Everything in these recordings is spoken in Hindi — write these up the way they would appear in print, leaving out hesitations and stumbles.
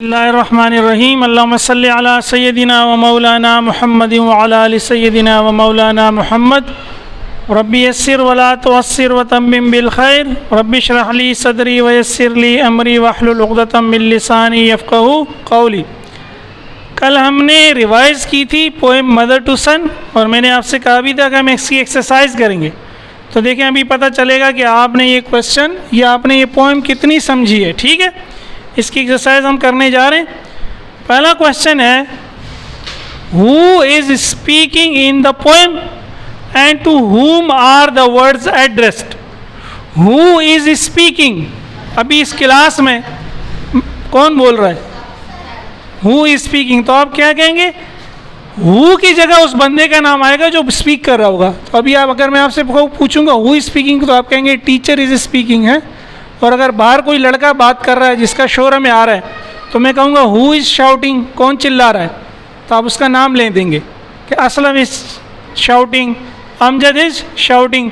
बिस्मिल्लाहिर्रहमानिर्रहीम अल्लाहुम्मा सल्लि अला सय्यदिना व मौलाना मुहम्मदिन व अला आलि सय्यदिना व मौलाना मुहम्मद रब्बी यस्सिर व ला तुअस्सिर व तम्मिम बिल खैर रब्बी इश्रह ली सदरी व यस्सिर ली अमरी वहलुल उक़दतम मिन लिसानी यफ़क़हू क़ौली। कल हमने रिवाइज़ की थी पोएम मदर टू सन और मैंने आपसे कहा भी था कि हम इसकी एक्सरसाइज करेंगे। तो देखें अभी पता चलेगा कि आपने ये क्वेश्चन या आपने ये पोएम कितनी समझी है। ठीक है, इसकी एक्सरसाइज हम करने जा रहे हैं। पहला क्वेश्चन है, who is speaking in the poem and to whom are the words addressed. Who is speaking, अभी इस क्लास में कौन बोल रहा है? Who is speaking. तो आप क्या कहेंगे? हु की जगह उस बंदे का नाम आएगा जो स्पीक कर रहा होगा। तो अभी आप अगर मैं आपसे पूछूंगा हु इज स्पीकिंग तो आप कहेंगे टीचर इज स्पीकिंग है। और अगर बाहर कोई लड़का बात कर रहा है जिसका शोर हमें आ रहा है तो मैं कहूँगा हु इज़ शाउटिंग, कौन चिल्ला रहा है? तो आप उसका नाम ले देंगे कि Aslam is shouting, Amjad is shouting.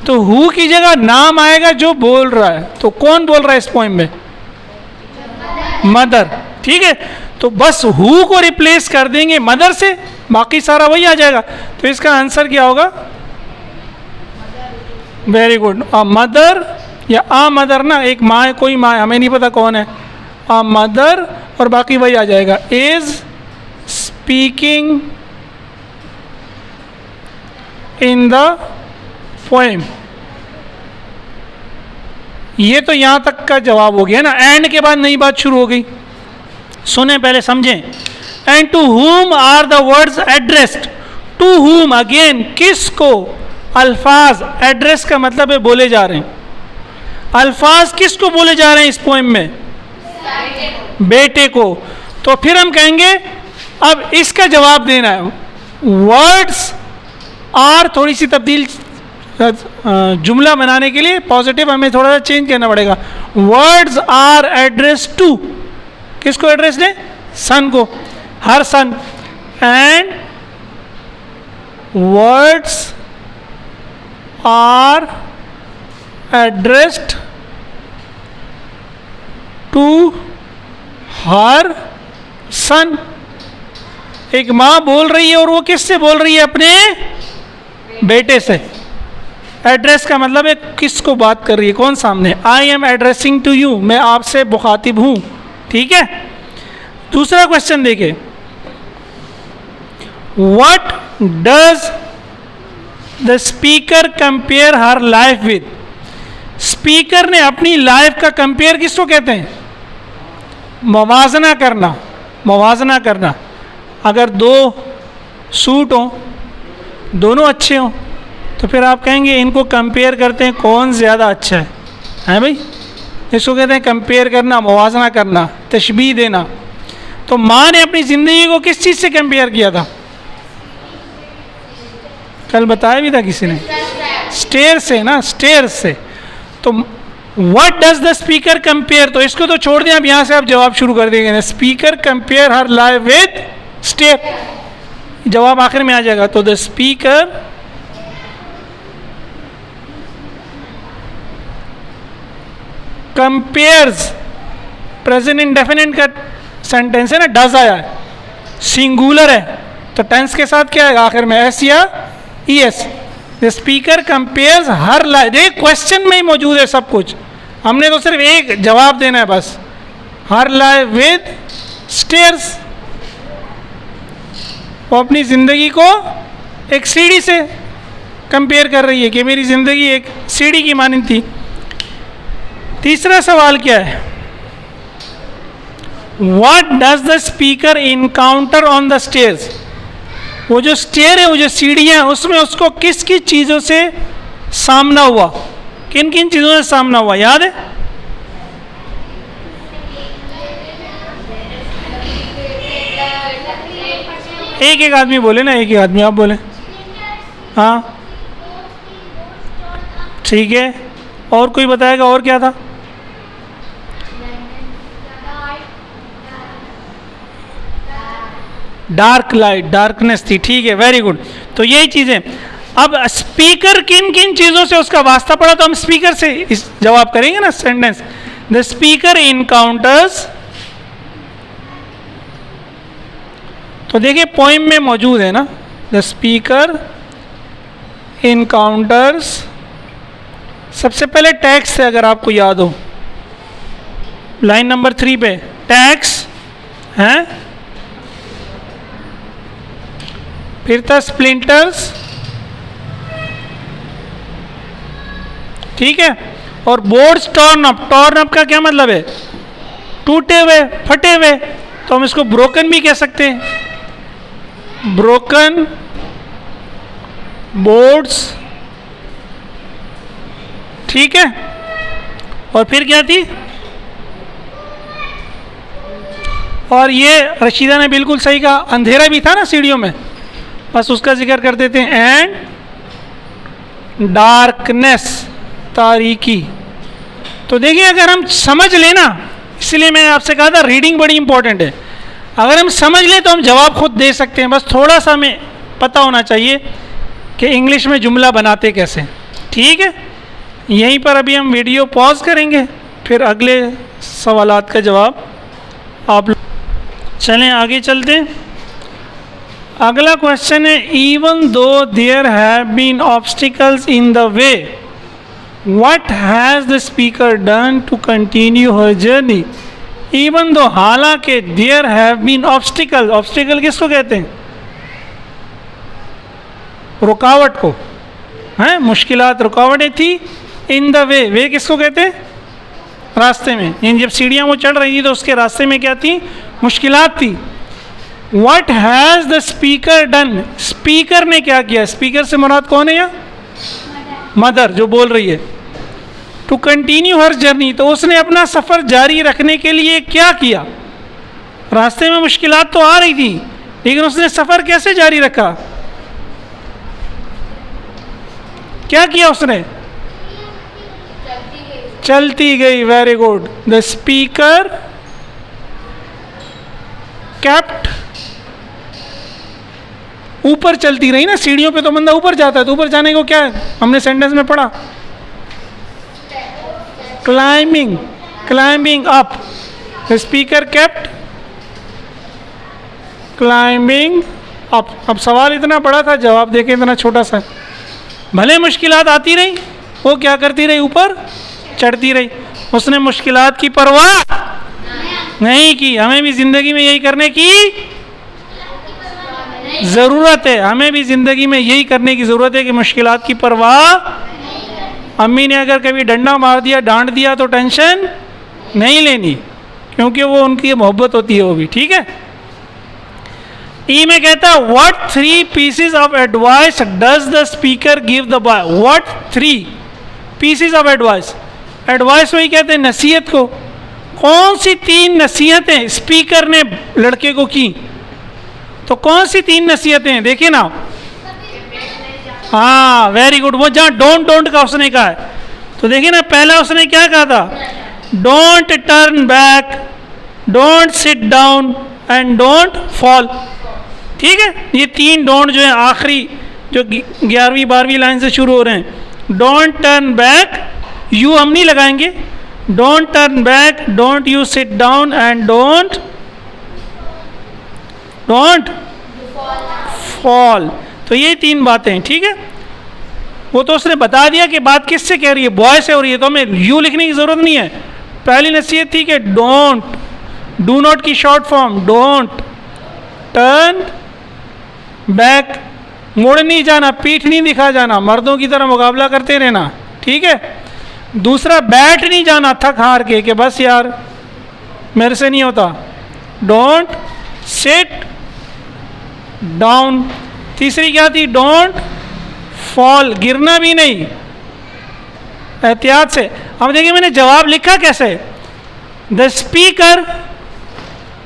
तो हु की जगह नाम आएगा जो बोल रहा है। तो कौन बोल रहा है इस पोएम में? मदर। ठीक है, तो बस हु को रिप्लेस कर देंगे मदर से, बाकी सारा वही आ जाएगा। तो इसका आंसर क्या होगा? वेरी गुड, मदर या आ मदर ना, एक माँ है, कोई माँ है, हमें नहीं पता कौन है, आ मदर और बाकी वही आ जाएगा। Is speaking in the poem. ये तो यहाँ तक का जवाब हो गया ना। एंड के बाद नई बात शुरू हो गई। सुने पहले समझें। And to whom are the words addressed. To whom again, किसको? अल्फाज। एड्रेस का मतलब है बोले जा रहे हैं। अल्फाज किसको बोले जा रहे हैं इस पोएम में? बेटे को। तो फिर हम कहेंगे अब इसका जवाब देना है। वर्ड्स आर, थोड़ी सी तब्दील जुमला बनाने के लिए पॉजिटिव हमें थोड़ा सा चेंज करना पड़ेगा। वर्ड्स आर एड्रेस टू, किसको एड्रेस दें? सन को, her son. And words are addressed to her son. एक माँ बोल रही है और वो किससे बोल रही है? अपने बेटे से। एड्रेस का मतलब है किसको बात कर रही है, कौन सामने? I am addressing to you, मैं आपसे मुखातिब हूँ। ठीक है, दूसरा क्वेश्चन देखें। What does the speaker compare her life with. Speaker ने अपनी लाइफ का कंपेयर किसको कहते हैं? मुवाजना करना। मुवाजना करना। अगर दो सूट हों, दोनों अच्छे हों, तो फिर आप कहेंगे इनको कंपेयर करते हैं कौन ज़्यादा अच्छा है भाई? इसको कहते हैं कंपेयर करना, मुवाजना करना, तशबीह देना। तो माँ ने अपनी ज़िंदगी को किस चीज़ से कंपेयर किया था? कल बताया भी था किसी ने, स्टेयर से ना, स्टेयर से। तो what does the speaker compare, तो इसको तो छोड़ दें, अब यहाँ से आप जवाब शुरू कर देंगे। Speaker compare her life with stair, जवाब आखिर में आ जाएगा। तो the speaker compares, present indefinite का सेंटेंस है ना, डज आया है, सिंगुलर है, तो टेंस के साथ क्या आएगा आखिर में? एस या E S. The speaker compares her life. देख क्वेश्चन में ही मौजूद है सब कुछ, हमने तो सिर्फ एक जवाब देना है बस। हर लाइफ विद स्टेयर्स। वो अपनी ज़िंदगी को एक सीढ़ी से कंपेयर कर रही है कि मेरी ज़िंदगी एक सीढ़ी की मानिंद थी। तीसरा सवाल क्या है? What does the speaker encounter on the stairs. वो जो स्टेयर है, वो जो सीढ़ियाँ हैं, उसमें उसको किस किस चीज़ों से सामना हुआ? किन किन चीज़ों से सामना हुआ, याद है? एक एक आदमी बोले ना, एक एक आदमी आप बोले। हाँ ठीक है, और कोई बताएगा और क्या था? डार्क लाइट, डार्कनेस थी। ठीक है, वेरी गुड। तो यही चीज़ें। अब स्पीकर किन किन चीज़ों से उसका वास्ता पड़ा, तो हम स्पीकर से इस जवाब करेंगे ना सेंटेंस। द स्पीकर इनकाउंटर्स तो देखिए पोइम में मौजूद है ना, द स्पीकर इनकाउंटर्स, सबसे पहले टैक्स है अगर आपको याद हो, लाइन नंबर 3 पे टैक्स है, फिर था स्प्लिंटर्स, ठीक है, और boards torn up. Torn up का क्या मतलब है? टूटे हुए, फटे हुए, तो हम इसको ब्रोकन भी कह सकते हैं। ब्रोकन बोर्ड्स, ठीक है। और फिर क्या थी? और ये रशीदा ने बिल्कुल सही कहा, अंधेरा भी था ना सीढ़ियों में, बस उसका जिक्र कर देते हैं। एंड डार्कनेस, तारीकी। तो देखिए अगर हम समझ लेना, इसलिए मैंने आपसे कहा था रीडिंग बड़ी इंपॉर्टेंट है, अगर हम समझ लें तो हम जवाब खुद दे सकते हैं। बस थोड़ा सा हमें पता होना चाहिए कि इंग्लिश में जुमला बनाते कैसे, ठीक है। यहीं पर अभी हम वीडियो पॉज करेंगे, फिर अगले सवालात का जवाब आप चलें आगे चलते हैं। अगला क्वेश्चन है, even though there have been obstacles in the way, what has the speaker done to continue her journey. Even though, हालांकि, there have been obstacle, obstacle किसको कहते हैं? रुकावट को, हैं, मुश्किलात, रुकावटें थी। इन द वे, वे किसको कहते हैं? रास्ते में, यानी जब सीढ़ियाँ वो चढ़ रही थी तो उसके रास्ते में क्या थी? मुश्किलात थी। What has the speaker done, speaker ने क्या किया? स्पीकर से मुराद कौन है यहाँ? मदर, जो बोल रही है। टू कंटिन्यू हर जर्नी, तो उसने अपना सफ़र जारी रखने के लिए क्या किया? रास्ते में मुश्किलात तो आ रही थी, लेकिन उसने सफ़र कैसे जारी रखा? क्या किया उसने? चलती गई। Very good. The speaker kept, ऊपर चलती रही ना, सीढ़ियों पे तो बंदा ऊपर जाता है, तो ऊपर जाने को क्या है? हमने सेंटेंस में पढ़ा, climbing, climbing up. The speaker kept climbing up. अब सवाल इतना बड़ा था, जवाब देके इतना छोटा सा। भले मुश्किलात आती रही, वो क्या करती रही? ऊपर चढ़ती रही। उसने मुश्किलात की परवाह नहीं की। हमें भी ज़िंदगी में यही करने की ज़रूरत है, हमें भी ज़िंदगी में यही करने की ज़रूरत है कि मुश्किलात की परवाह। अम्मी ने अगर कभी डंडा मार दिया, डांट दिया, तो टेंशन नहीं लेनी, क्योंकि वो उनकी मोहब्बत होती है वो भी, ठीक है। ई में कहता है, what 3 pieces of advice does the speaker give the boy. What 3 pieces of advice, advice वही कहते हैं नसीहत को। कौन सी 3 नसीहतें स्पीकर ने लड़के को की? तो कौन सी 3 नसीहतें हैं? देखिए ना, हाँ वेरी गुड, वो जहाँ डोंट का उसने कहा है, तो देखिए ना, पहला उसने क्या कहा था? Don't turn back, don't sit down and don't fall, ठीक है। ये 3 डोंट जो है आखिरी जो 11वीं 12वीं लाइन से शुरू हो रहे हैं। डोंट टर्न बैक, यू हम नहीं लगाएंगे। Don't turn back, don't you sit down and don't fall. तो ये 3 बातें, ठीक है। वो तो उसने बता दिया कि बात किससे कह रही है, बॉय से हो रही है, तो हमें यू लिखने की ज़रूरत नहीं है। पहली नसीहत थी कि डोंट, डू नॉट की short form, don't turn back, मुड़ नहीं जाना, पीठ नहीं दिखा जाना, मर्दों की तरह मुकाबला करते रहना, ठीक है। दूसरा, बैठ नहीं जाना थक हार के कि बस यार मेरे से नहीं होता, डोंट सिट डाउन। तीसरी क्या थी? डोंट फॉल, गिरना भी नहीं, एहतियात से। अब देखिए मैंने जवाब लिखा कैसे। The speaker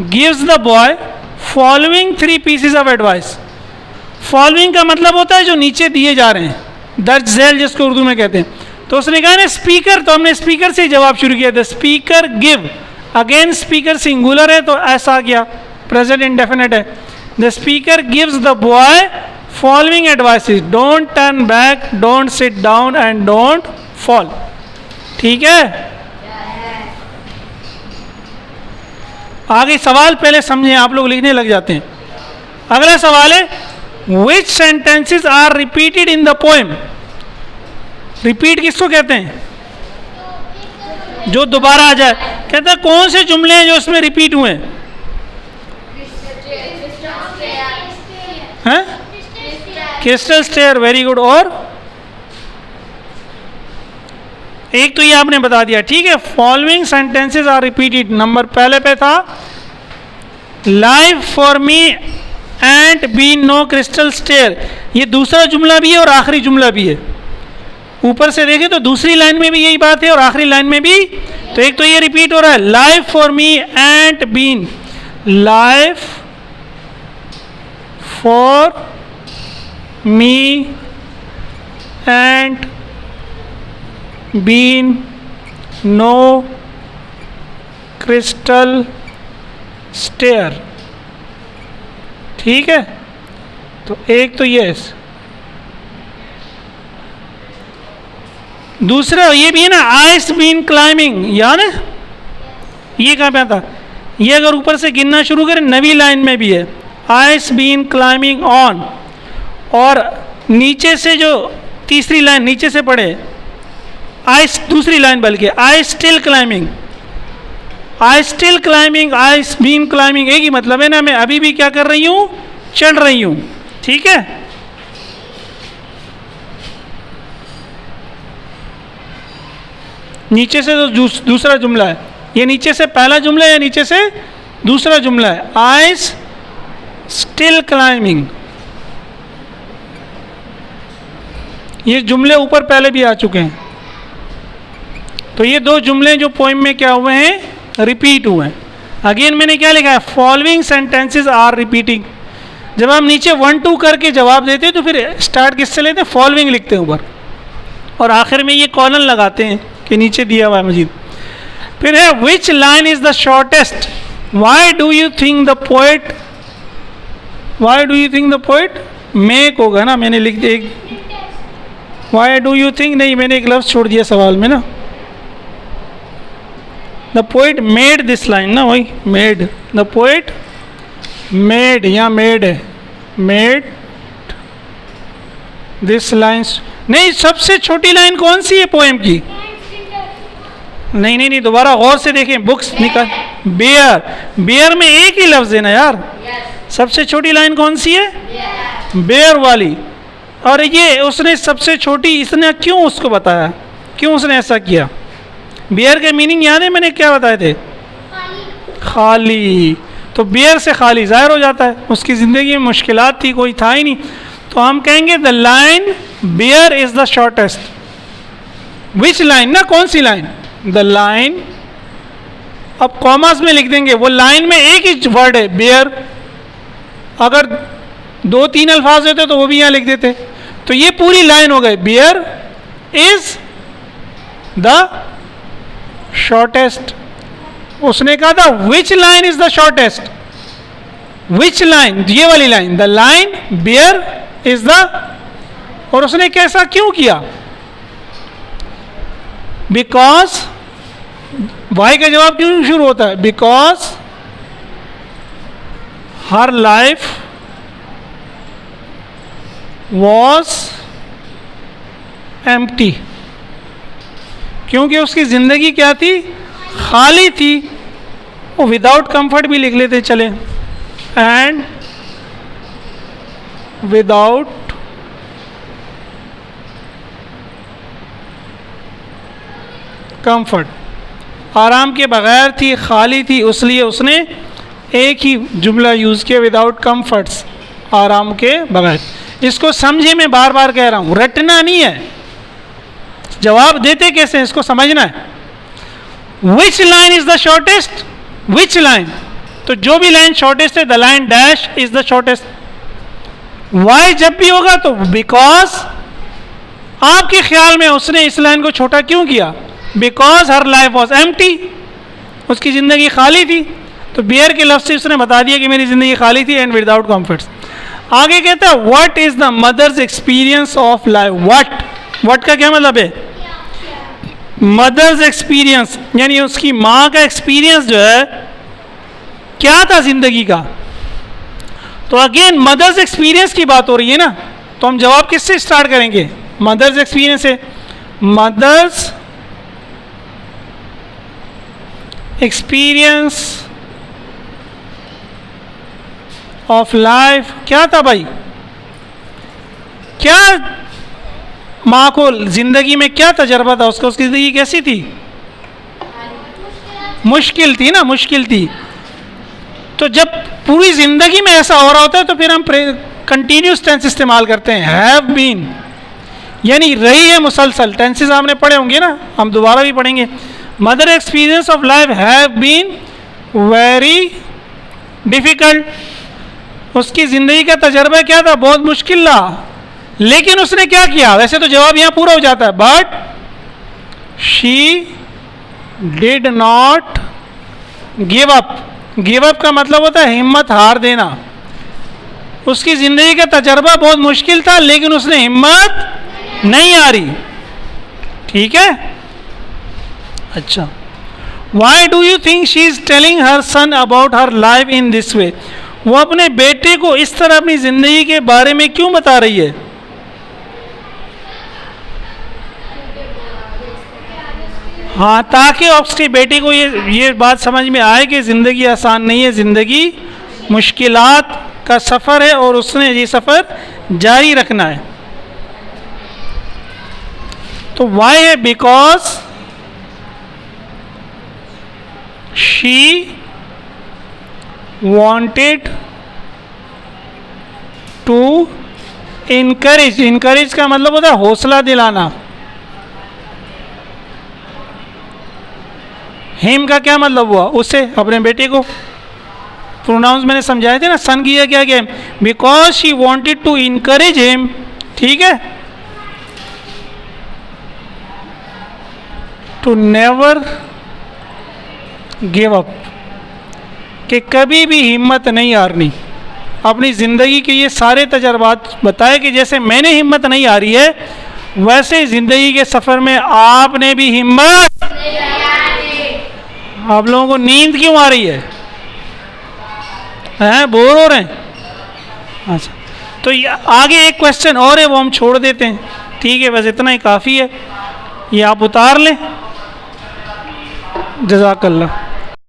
gives the boy following 3 pieces of advice. Following का मतलब होता है जो नीचे दिए जा रहे हैं, दर्ज झेल जिसको उर्दू में कहते हैं। तो उसने कहा ना स्पीकर, तो हमने स्पीकर से ही जवाब शुरू किया। The speaker give, again speaker singular है तो ऐसा आ गया, प्रेजेंट इंडेफिनिट है। The speaker gives the boy following advices, don't turn back, don't sit down and don't fall, ठीक है। आगे सवाल पहले समझें, आप लोग लिखने लग जाते हैं। अगला सवाल है, which sentences are repeated in the poem? Repeat किसको कहते हैं? जो दोबारा आ जाए। कहते हैं कौन से जुमले हैं जो इसमें रिपीट हुए हैं? Crystal stair, very good. और एक तो ये आपने बता दिया, ठीक है। Following sentences are repeated, number पहले पे था life for me and been no crystal stair. ये दूसरा जुमला भी है और आखिरी जुमला भी है। ऊपर से देखें तो दूसरी लाइन में भी यही बात है और आखिरी लाइन में भी। तो एक तो ये रिपीट हो रहा है, life for me and been, life for me and been no crystal stair, ठीक है। तो एक तो ये, दूसरा ये भी है ना, आइस बीन क्लाइंबिंग, याद है? ये कहाँ पे आता? ये अगर ऊपर से गिनना शुरू करें, नवी लाइन में भी है, आइस बीन क्लाइंबिंग ऑन। और नीचे से जो तीसरी लाइन नीचे से पढ़े, आइस, दूसरी लाइन बल्कि, I still climbing, I still climbing, I's been climbing, एक ही मतलब है ना, मैं अभी भी क्या कर रही हूँ? चढ़ रही हूँ, ठीक है। नीचे से तो दूसरा जुमला है, ये नीचे से पहला जुमला है या नीचे से दूसरा जुमला है? Ice still climbing. ये जुमले ऊपर पहले भी आ चुके हैं। तो ये दो जुमले जो पोएम में क्या हुए हैं? रिपीट हुए हैं। अगेन मैंने क्या लिखा है? Following sentences are repeating. जब हम नीचे 1 2 करके जवाब देते हैं तो फिर स्टार्ट किससे लेते हैं? फॉलोइंग लिखते हैं ऊपर, और आखिर में ये कॉलन लगाते हैं कि नीचे दिया हुआ है मजीद। फिर है which line is the shortest? Y do you think the poet, Y do you think the poet, make होगा ना, मैंने लिख दिया एक, वाई डू यू थिंक नहीं, मैंने एक लफ्ज छोड़ दिया सवाल में ना। The poet made this line ना, वही मेड, द पोएट मेड, यहाँ मेड है, मेड दिस लाइन्स। नहीं, सबसे छोटी लाइन कौन सी है पोएम की? नहीं नहीं नहीं, दोबारा गौर से देखें, बुक्स निकाल। बेयर, बेयर में एक ही लफ्ज है ना यार। सबसे छोटी लाइन कौन सी है? बेयर वाली। और ये उसने सबसे छोटी, इसने क्यों उसको बताया, क्यों उसने ऐसा किया? बेयर के मीनिंग याद है मैंने क्या बताए थे? खाली। तो बेयर से खाली जाहिर हो जाता है, उसकी ज़िंदगी में मुश्किलात थी, कोई था ही नहीं। तो हम कहेंगे the line bare is the shortest. Which line ना, कौन सी लाइन? The line. अब कॉमर्स में लिख देंगे, वो लाइन में एक ही वर्ड है बेयर, अगर 2 3 अल्फाज होते तो वो भी यहाँ लिख देते। तो ये पूरी लाइन हो गई, बेयर इज द शॉर्टेस्ट। उसने कहा था which line is the shortest, which line, ये वाली line, the line bare is the. और उसने कैसा क्यों किया? बिकॉज, वाई का जवाब क्यों शुरू होता है? Because her life was empty, क्योंकि उसकी ज़िंदगी क्या थी? खाली थी। वो विदाउट कंफर्ट भी लिख लेते चले, एंड विदाउट कंफर्ट, आराम के बगैर थी, खाली थी, इसलिए उसने एक ही जुमला यूज़ किया, विदाउट कंफर्ट्स, आराम के बगैर। इसको समझे, मैं बार बार कह रहा हूँ, रटना नहीं है, जवाब देते कैसे हैं इसको समझना है। Which line is the shortest? Which line, तो जो भी लाइन शॉर्टेस्ट है, the line dash is the shortest. Why जब भी होगा तो बिकॉज, आपके ख्याल में उसने इस लाइन को छोटा क्यों किया? Because her life was empty, उसकी ज़िंदगी खाली थी। तो बियर के लफ्ज़ से उसने बता दिया कि मेरी ज़िंदगी खाली थी, एंड विदाउट कम्फर्ट्स। आगे कहता है what is the mother's experience of life. What का क्या मतलब है? मदर्स एक्सपीरियंस, यानी उसकी माँ का एक्सपीरियंस जो है क्या था ज़िंदगी का। तो अगेन मदर्स एक्सपीरियंस की बात हो रही है ना, तो हम जवाब किससे स्टार्ट करेंगे? मदर्स एक्सपीरियंस से। मदर्स एक्सपीरियंस ऑफ लाइफ क्या था भाई? क्या माँ को जिंदगी में क्या तजर्बा था उसका? उसकी जिंदगी कैसी थी? मुश्किल थी ना, मुश्किल थी। तो जब पूरी जिंदगी में ऐसा हो रहा होता है तो फिर हम कंटिन्यूस टेंस इस्तेमाल करते हैं, हैव बीन, यानी रही है मुसलसल। टेंसेस आपने पढ़े होंगे ना, हम दोबारा भी पढ़ेंगे। Mother experience of life have been very difficult. उसकी जिंदगी का तजर्बा क्या था? बहुत मुश्किल रहा। लेकिन उसने क्या किया? वैसे तो जवाब यहां पूरा हो जाता है, but she did not give up. Give up का मतलब होता है हिम्मत हार देना। उसकी जिंदगी का तजर्बा बहुत मुश्किल था लेकिन उसने हिम्मत नहीं हारी। ठीक है, अच्छा। Why do you think she is telling her son about her life in this way? वो अपने बेटे को इस तरह अपनी जिंदगी के बारे में क्यों बता रही है? हाँ, ताकि उसके बेटे को ये बात समझ में आए कि ज़िंदगी आसान नहीं है, ज़िंदगी मुश्किलात का सफ़र है और उसने ये सफ़र जारी रखना है। तो वाई है? Because she wanted to encourage. Encourage का मतलब होता है हौसला दिलाना। हिम का क्या मतलब हुआ? उसे, अपने बेटे को। प्रोनाउंस मैंने समझाए थे ना, सन की क्या क्या? Because she wanted to encourage him. ठीक है, टू नेवर गिव अप, कि कभी भी हिम्मत नहीं हारनी। अपनी ज़िंदगी के ये सारे तजर्बात बताए कि जैसे मैंने हिम्मत नहीं हारी है वैसे ज़िंदगी के सफ़र में आपने भी हिम्मत नहीं हारी। आप लोगों को नींद क्यों आ रही है? हैं, बोर हो रहे हैं? अच्छा, तो आगे एक क्वेश्चन और है, वो हम छोड़ देते हैं। ठीक है, बस इतना ही काफ़ी है, ये आप उतार लें। जज़ाकल्लाह।